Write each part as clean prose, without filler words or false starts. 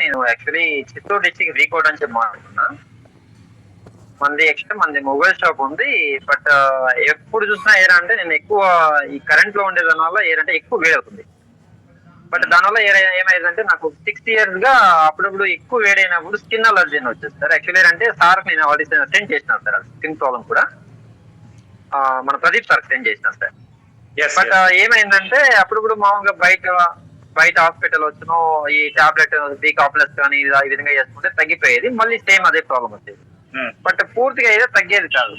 నేను actually Chittoor district వీకోట్ నుంచి మాట్లాడుతున్నా. మనది మొబైల్ షాప్ ఉంది. బట్ ఎప్పుడు చూసినా అంటే నేను ఎక్కువ ఈ కరెంట్ లో ఉండే దాని వల్ల అంటే ఎక్కువ వేడవుతుంది. బట్ దానివల్ల ఏమైందంటే నాకు 6 years గా అప్పుడప్పుడు ఎక్కువ వేడైనప్పుడు స్కిన్ అలర్జీ అని వచ్చేది సార్. యాక్చువల్లీ అంటే సార్ నేను ఆల్రెడీ సెండ్ చేసినాను సార్ స్కిన్ ప్రాబ్లం కూడా. మన ప్రదీప్ సార్ సెండ్ చేసినాను సార్. బట్ ఏమైందంటే అప్పుడప్పుడు మామూలుగా బయట హాస్పిటల్ వచ్చును ఈ టాబ్లెట్ బీ కాంప్లెక్స్ కానీ ఈ విధంగా చేసుకుంటే తగ్గిపోయేది. మళ్ళీ సేమ్ అదే ప్రాబ్లం వచ్చేది. బట్ పూర్తిగా అయితే తగ్గేది కాదు.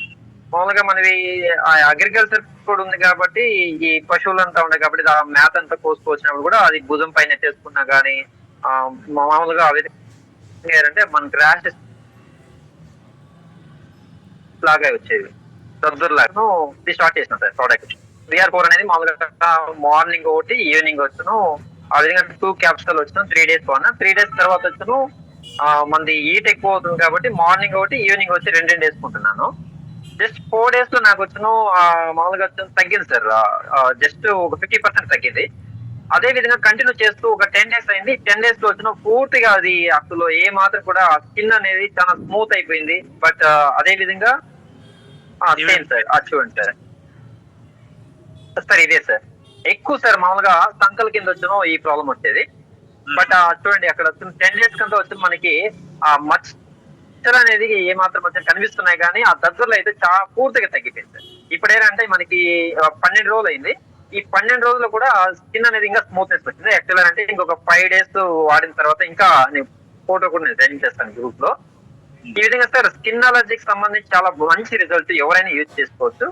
మామూలుగా మనది అగ్రికల్చర్ కూడా ఉంది కాబట్టి ఈ పశువులంతా ఉన్నాయి కాబట్టి ఆ మేత అంతా కోసుకొచ్చినప్పుడు కూడా అది భుజం పైన చేసుకున్నా కానీ మామూలుగా ఆ విధంగా అంటే మనకి ర్యాషెస్ లాగా వచ్చేది. దద్దుర్లాగా స్టార్ట్ చేసిన సార్ ప్రోడక్ట్ 3 or 4 అనేది మామూలుగా మార్నింగ్ ఒకటి ఈవినింగ్ వచ్చును. ఆ విధంగా 2 capsules వచ్చును. 3 days కొన్నా. 3 days తర్వాత వచ్చును మనది హీట్ ఎక్కువ అవుతుంది కాబట్టి మార్నింగ్ ఒకటి ఈవినింగ్ వచ్చి 2 వేసుకుంటున్నాను. జస్ట్ 4 days లో నాకు వచ్చును మామూలుగా వచ్చి తగ్గింది సార్. జస్ట్ ఒక 50% తగ్గింది. అదే విధంగా కంటిన్యూ చేస్తూ ఒక 10 days అయింది. 10 days లో వచ్చిన పూర్తిగా అది అసలు ఏ మాత్రం కూడా స్కిన్ అనేది చాలా స్మూత్ అయిపోయింది. బట్ అదే విధంగా సేమ్ సార్ చూడండి సార్. సార్ ఇదే సార్ ఎక్కువ సార్ మామూలుగా సంకల కింద వచ్చిన ఈ ప్రాబ్లం వచ్చేది. బట్ చూడండి అక్కడ వచ్చిన 10 days కంటే వచ్చి మనకి ఆ మచ్చర్ అనేది ఏ మాత్రం వచ్చి కనిపిస్తున్నాయి కానీ ఆ దగ్గరలో అయితే చాలా పూర్తిగా తగ్గిపోయింది సార్. ఇప్పుడు ఏంటంటే మనకి 12 రోజులు అయింది. ఈ 12 రోజులు కూడా స్కిన్ అనేది ఇంకా స్మూత్నెస్ వచ్చింది. యాక్చువల్ అంటే ఇంకొక 5 days వాడిన తర్వాత ఇంకా నేను ఫోటో కూడా నేను సెండ్ చేస్తాను గ్రూప్ లో. ఈ విధంగా సార్ స్కిన్ అలర్జీకి సంబంధించి చాలా మంచి రిజల్ట్ ఎవరైనా యూజ్ చేసుకోవచ్చు.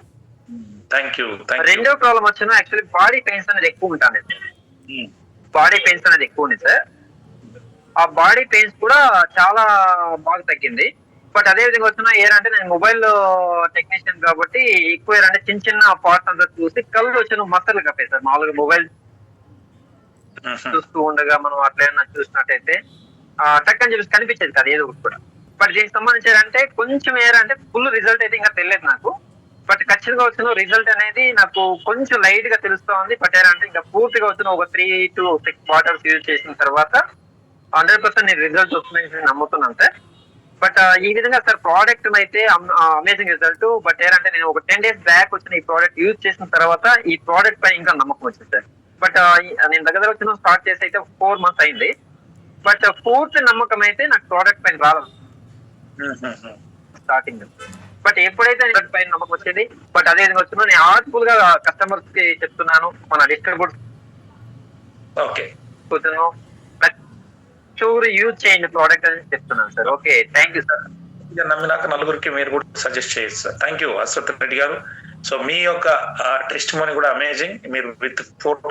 రెండో ప్రాబ్లం వచ్చిన యాక్చువల్లీ బాడీ పెయిన్స్ అనేది ఎక్కువ ఉంటాను. బాడీ పెయిన్స్ అనేది ఎక్కువ ఉంది సార్. ఆ బాడీ పెయిన్స్ కూడా చాలా బాగా తగ్గింది. బట్ అదే విధంగా వచ్చిన ఏంటంటే నేను మొబైల్ టెక్నీషియన్ కాబట్టి ఎక్కువ ఏంటంటే చిన్న పార్ట్స్ అంతా చూసి కళ్ళు వచ్చిన మసలు కప్పాయి సార్. మామూలుగా మొబైల్ చూస్తూ ఉండగా మనం అట్లా చూసినట్టయితే టక్కని చెప్పేసి కనిపించేది కాదు ఏదో ఒకటి కూడా. బట్ దీనికి సంబంధించి అంటే కొంచెం ఏంటంటే ఫుల్ రిజల్ట్ అయితే ఇంకా తెలియదు నాకు. బట్ ఖచ్చితంగా వచ్చిన రిజల్ట్ అనేది నాకు కొంచెం లైట్ గా తెలుస్తా ఉంది. బట్ ఏంటంటే ఇంకా పూర్తిగా వచ్చిన ఒక 3 to 6 bottles యూజ్ చేసిన తర్వాత 100% నేను రిజల్ట్ వస్తుందని నమ్ముతున్నాను సార్. బట్ ఈ విధంగా సార్ ప్రోడక్ట్ అయితే అమేజింగ్ రిజల్ట్. బట్ ఏంటంటే నేను ఒక 10 days బ్యాక్ వచ్చిన ఈ ప్రోడక్ట్ యూజ్ చేసిన తర్వాత ఈ ప్రోడక్ట్ పై ఇంకా నమ్మకం వచ్చింది సార్. బట్ నేను దగ్గర వచ్చిన స్టార్ట్ చేసి అయితే 4 months అయింది. బట్ పూర్తి నమ్మకం అయితే నాకు ప్రోడక్ట్ పైన రాలేదు స్టార్టింగ్. బట్ ఎప్పుడైతే పైన నమ్మకం వచ్చేది బట్ అదే విధంగా వచ్చిందో నేను హార్ట్ఫుల్ గా కస్టమర్స్ కి చెప్తున్నాను. మన డిస్ట్రిబ్యూటర్స్ చూరు యూజ్ చేయండి ప్రోడక్ట్ అని చెప్తున్నాను sir. Okay thank you sir. నమ్మినాక నలుగురికి మీరు కూడా సజెస్ట్ చేయొచ్చు sir. Thank you Ashwath Reddy గారు. సో మీ యొక్క టెస్ట్ మనీ కూడా అమేజింగ్. మీరు విత్ ఫోటో